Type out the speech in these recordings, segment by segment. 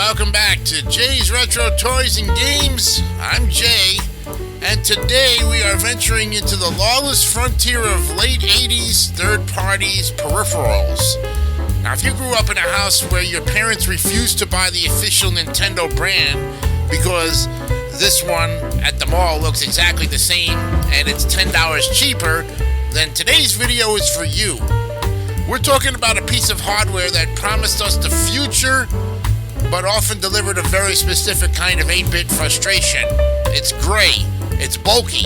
welcome back to Jay's Retro Toys and Games. I'm Jay, and today we are venturing into the lawless frontier of late 80s third parties peripherals. Now, if you grew up in a house where your parents refused to buy the official Nintendo brand because this one at the mall looks exactly the same and it's $10 cheaper, then today's video is for you. We're talking about a piece of hardware that promised us the future, but often delivered a very specific kind of 8-bit frustration. It's gray, it's bulky,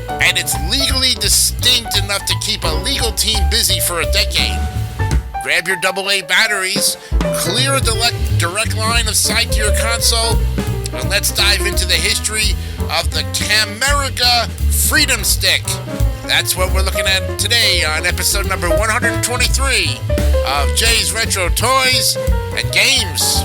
and it's legally distinct enough to keep a legal team busy for a decade. Grab your AA batteries, clear a direct line of sight to your console, and let's dive into the history of the Camerica Freedom Stick. That's what we're looking at today on episode number 123 of Jay's Retro Toys and Games.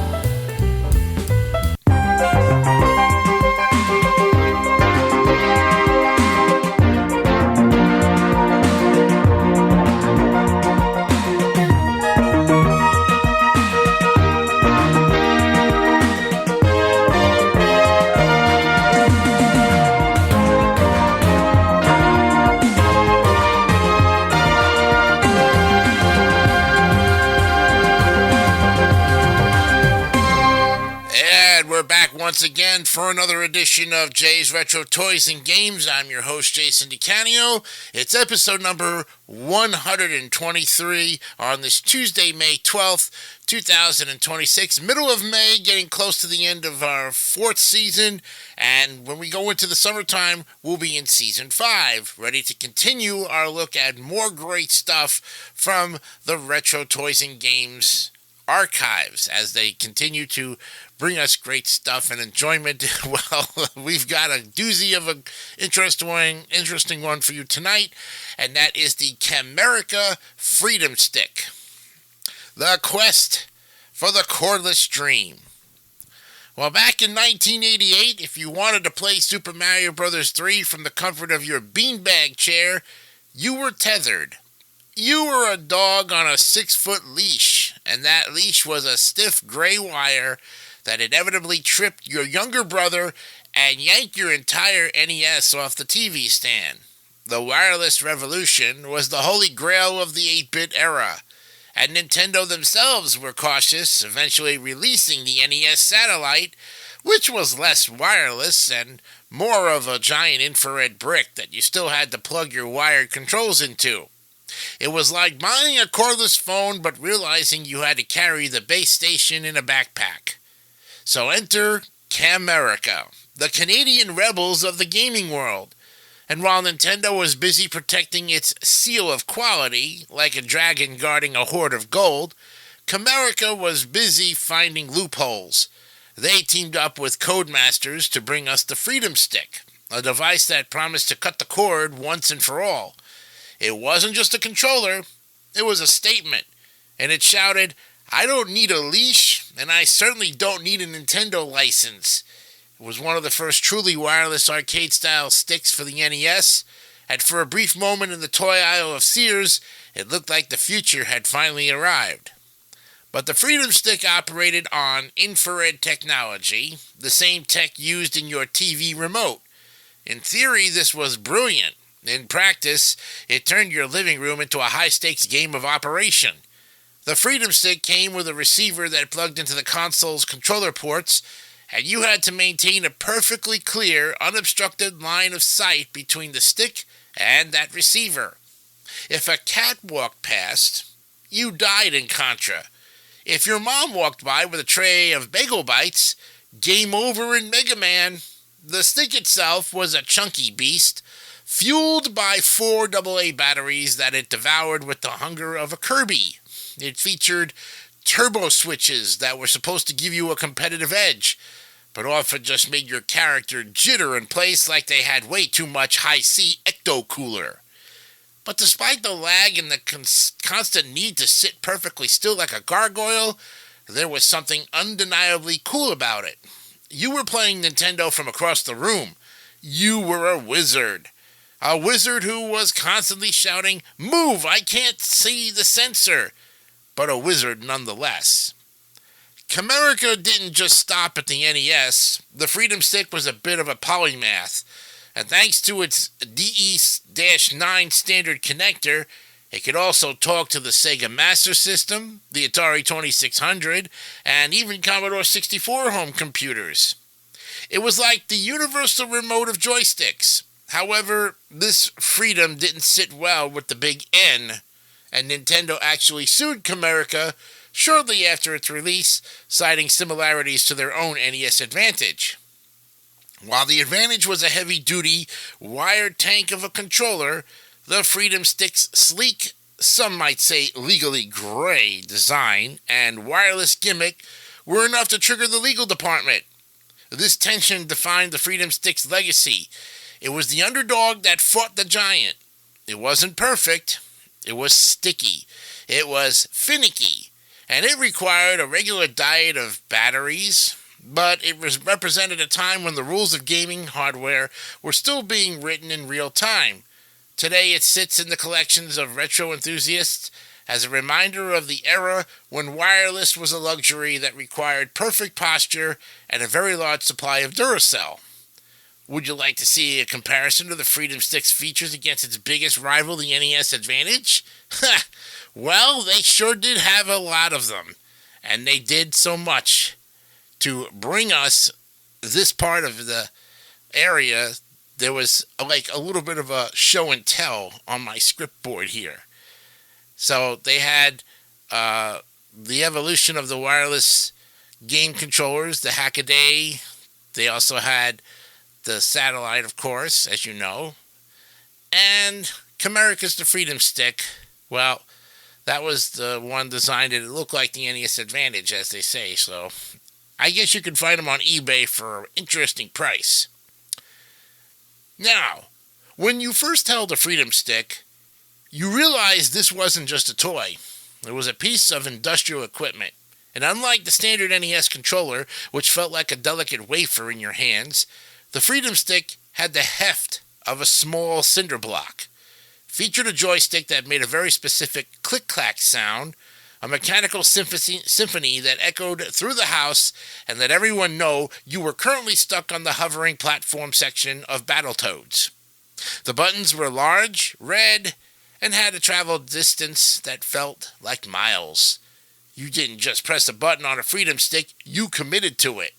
Once again for another edition of Jay's Retro Toys and Games. I'm your host, Jason DeCanio. It's episode number 123 on this Tuesday, May 12th, 2026. Middle of May, getting close to the end of our fourth season. And when we go into the summertime, we'll be in season 5, ready to continue our look at more great stuff from the Retro Toys and Games archives as they continue to bring us great stuff and enjoyment. Well, we've got a doozy of an interesting one for you tonight, and that is the Camerica Freedom Stick. The quest for the cordless dream. Well, back in 1988, if you wanted to play Super Mario Bros. 3 from the comfort of your beanbag chair, you were tethered. You were a dog on a 6-foot leash, and that leash was a stiff gray wire that inevitably tripped your younger brother and yanked your entire NES off the TV stand. The wireless revolution was the holy grail of the 8-bit era, and Nintendo themselves were cautious, eventually releasing the NES Satellite, which was less wireless and more of a giant infrared brick that you still had to plug your wired controls into. It was like buying a cordless phone but realizing you had to carry the base station in a backpack. So enter Camerica, the Canadian rebels of the gaming world. And while Nintendo was busy protecting its seal of quality, like a dragon guarding a hoard of gold, Camerica was busy finding loopholes. They teamed up with Codemasters to bring us the Freedom Stick, a device that promised to cut the cord once and for all. It wasn't just a controller, it was a statement, and it shouted, "I don't need a leash, and I certainly don't need a Nintendo license." It was one of the first truly wireless arcade-style sticks for the NES, and for a brief moment in the toy aisle of Sears, it looked like the future had finally arrived. But the Freedom Stick operated on infrared technology, the same tech used in your TV remote. In theory, this was brilliant. In practice, it turned your living room into a high-stakes game of operation. The Freedom Stick came with a receiver that plugged into the console's controller ports, and you had to maintain a perfectly clear, unobstructed line of sight between the stick and that receiver. If a cat walked past, you died in Contra. If your mom walked by with a tray of bagel bites, game over in Mega Man. The stick itself was a chunky beast, fueled by 4 AA batteries that it devoured with the hunger of a Kirby. It featured turbo switches that were supposed to give you a competitive edge, but often just made your character jitter in place like they had way too much high-C ecto-cooler. But despite the lag and the constant need to sit perfectly still like a gargoyle, there was something undeniably cool about it. You were playing Nintendo from across the room. You were a wizard. A wizard who was constantly shouting, "Move, I can't see the sensor," but a wizard nonetheless. Camerica didn't just stop at the NES. The Freedom Stick was a bit of a polymath, and thanks to its DE-9 standard connector, it could also talk to the Sega Master System, the Atari 2600, and even Commodore 64 home computers. It was like the universal remote of joysticks. However, this freedom didn't sit well with the big N, and Nintendo actually sued Camerica shortly after its release, citing similarities to their own NES Advantage. While the Advantage was a heavy-duty, wired tank of a controller, the Freedom Stick's sleek, some might say legally gray design and wireless gimmick were enough to trigger the legal department. This tension defined the Freedom Stick's legacy. It was the underdog that fought the giant. It wasn't perfect. It was sticky. It was finicky. And it required a regular diet of batteries, but it represented a time when the rules of gaming hardware were still being written in real time. Today it sits in the collections of retro enthusiasts as a reminder of the era when wireless was a luxury that required perfect posture and a very large supply of Duracell. Would you like to see a comparison of the Freedom Stick's features against its biggest rival, the NES Advantage? Well, they sure did have a lot of them, and they did so much to bring us this part of the area. There was like a little bit of a show and tell on my script board here. So they had the evolution of the wireless game controllers, the Hackaday. They also had the satellite, of course, as you know. And Camerica's the Freedom Stick. Well, that was the one designed and it looked like the NES Advantage, as they say. So I guess you can find them on eBay for an interesting price. Now, when you first held a Freedom Stick, you realized this wasn't just a toy. It was a piece of industrial equipment. And unlike the standard NES controller, which felt like a delicate wafer in your hands, the Freedom Stick had the heft of a small cinder block. Featured a joystick that made a very specific click-clack sound, a mechanical symphony that echoed through the house and let everyone know you were currently stuck on the hovering platform section of Battletoads. The buttons were large, red, and had a travel distance that felt like miles. You didn't just press a button on a Freedom Stick, you committed to it.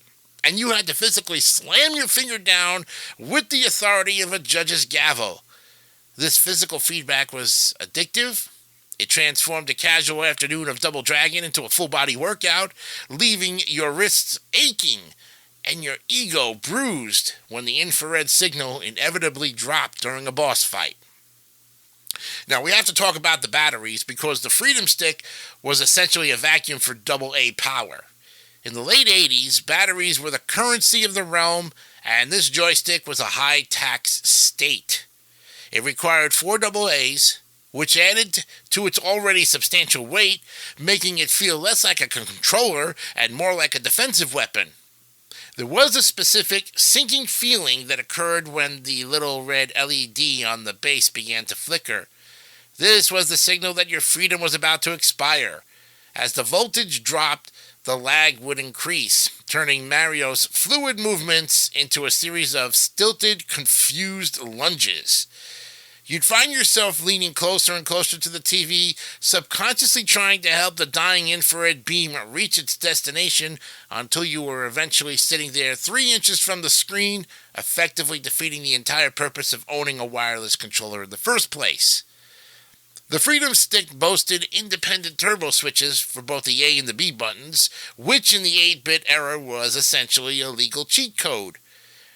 And you had to physically slam your finger down with the authority of a judge's gavel. This physical feedback was addictive. It transformed a casual afternoon of Double Dragon into a full-body workout, leaving your wrists aching and your ego bruised when the infrared signal inevitably dropped during a boss fight. Now, we have to talk about the batteries because the Freedom Stick was essentially a vacuum for AA power. In the late 80s, batteries were the currency of the realm, and this joystick was a high-tax state. It required 4 AA's, which added to its already substantial weight, making it feel less like a controller and more like a defensive weapon. There was a specific sinking feeling that occurred when the little red LED on the base began to flicker. This was the signal that your freedom was about to expire. As the voltage dropped, the lag would increase, turning Mario's fluid movements into a series of stilted, confused lunges. You'd find yourself leaning closer and closer to the TV, subconsciously trying to help the dying infrared beam reach its destination until you were eventually sitting there 3 inches from the screen, effectively defeating the entire purpose of owning a wireless controller in the first place. The Freedom Stick boasted independent turbo switches for both the A and the B buttons, which in the 8-bit era was essentially a legal cheat code.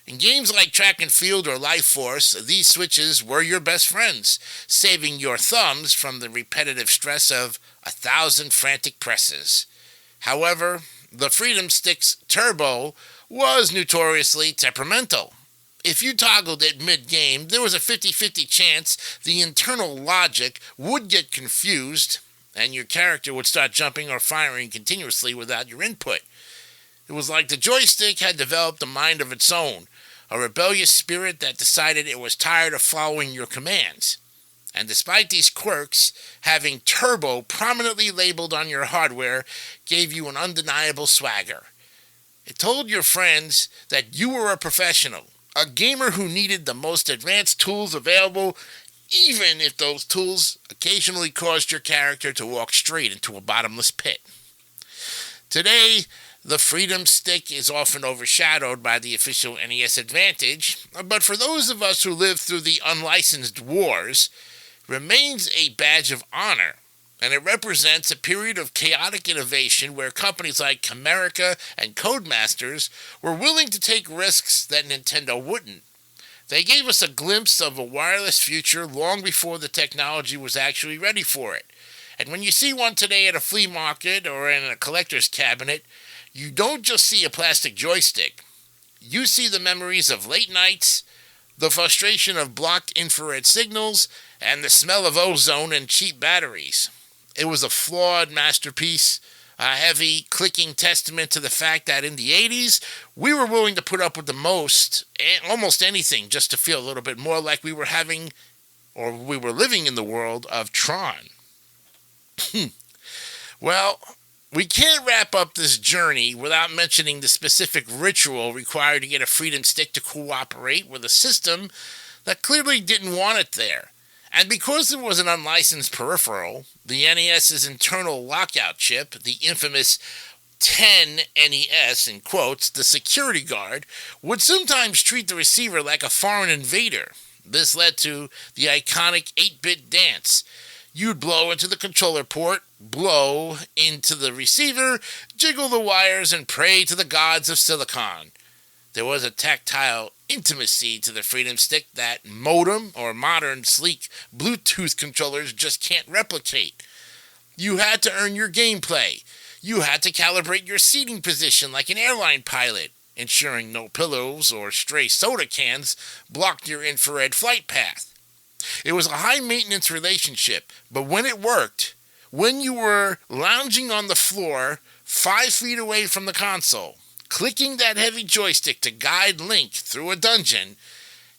In games like Track and Field or Life Force, these switches were your best friends, saving your thumbs from the repetitive stress of 1,000 frantic presses. However, the Freedom Stick's turbo was notoriously temperamental. If you toggled it mid-game, there was a 50-50 chance the internal logic would get confused and your character would start jumping or firing continuously without your input. It was like the joystick had developed a mind of its own, a rebellious spirit that decided it was tired of following your commands. And despite these quirks, having Turbo prominently labeled on your hardware gave you an undeniable swagger. It told your friends that you were a professional, a gamer who needed the most advanced tools available, even if those tools occasionally caused your character to walk straight into a bottomless pit. Today, the Freedom Stick is often overshadowed by the official NES Advantage, but for those of us who lived through the unlicensed wars, remains a badge of honor, and it represents a period of chaotic innovation where companies like Camerica and Codemasters were willing to take risks that Nintendo wouldn't. They gave us a glimpse of a wireless future long before the technology was actually ready for it. And when you see one today at a flea market or in a collector's cabinet, you don't just see a plastic joystick. You see the memories of late nights, the frustration of blocked infrared signals, and the smell of ozone and cheap batteries. It was a flawed masterpiece, a heavy, clicking testament to the fact that in the 80s, we were willing to put up with the most, almost anything, just to feel a little bit more like we were living in the world of Tron. Well, we can't wrap up this journey without mentioning the specific ritual required to get a Freedom Stick to cooperate with a system that clearly didn't want it there. And because it was an unlicensed peripheral, the NES's internal lockout chip, the infamous 10NES, in quotes, the security guard, would sometimes treat the receiver like a foreign invader. This led to the iconic 8-bit dance. You'd blow into the controller port, blow into the receiver, jiggle the wires, and pray to the gods of silicon. There was a tactile intimacy to the Freedom Stick that modem or modern sleek Bluetooth controllers just can't replicate. You had to earn your gameplay. You had to calibrate your seating position like an airline pilot, ensuring no pillows or stray soda cans blocked your infrared flight path. It was a high-maintenance relationship, but when it worked, when you were lounging on the floor 5 feet away from the console, clicking that heavy joystick to guide Link through a dungeon,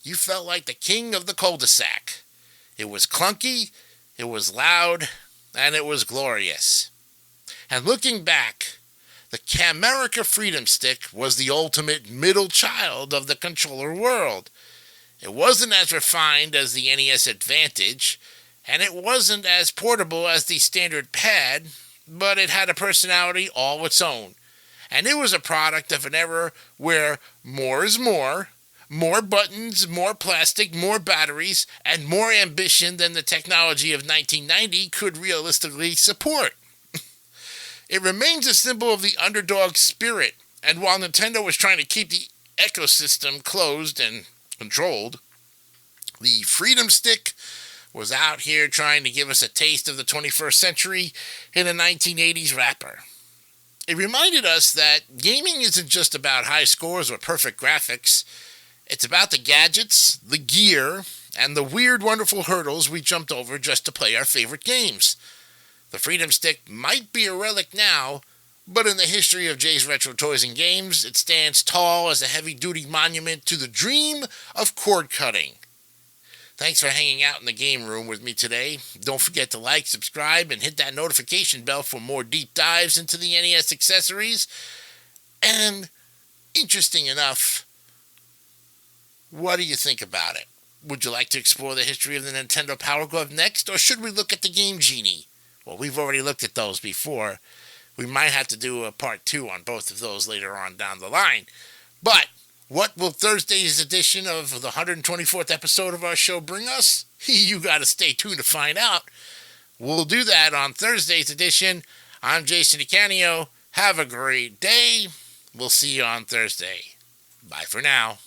you felt like the king of the cul-de-sac. It was clunky, it was loud, and it was glorious. And looking back, the Camerica Freedom Stick was the ultimate middle child of the controller world. It wasn't as refined as the NES Advantage, and it wasn't as portable as the standard pad, but it had a personality all its own. And it was a product of an era where more is more buttons, more plastic, more batteries, and more ambition than the technology of 1990 could realistically support. It remains a symbol of the underdog spirit, and while Nintendo was trying to keep the ecosystem closed and controlled, the Freedom Stick was out here trying to give us a taste of the 21st century in a 1980s wrapper. It reminded us that gaming isn't just about high scores or perfect graphics. It's about the gadgets, the gear, and the weird, wonderful hurdles we jumped over just to play our favorite games. The Freedom Stick might be a relic now, but in the history of Jay's Retro Toys and Games, it stands tall as a heavy-duty monument to the dream of cord cutting. Thanks for hanging out in the game room with me today. Don't forget to like, subscribe, and hit that notification bell for more deep dives into the NES accessories. And, interesting enough, what do you think about it? Would you like to explore the history of the Nintendo Power Glove next, or should we look at the Game Genie? Well, we've already looked at those before. We might have to do a part 2 on both of those later on down the line. But what will Thursday's edition of the 124th episode of our show bring us? You got to stay tuned to find out. We'll do that on Thursday's edition. I'm Jason DeCanio. Have a great day. We'll see you on Thursday. Bye for now.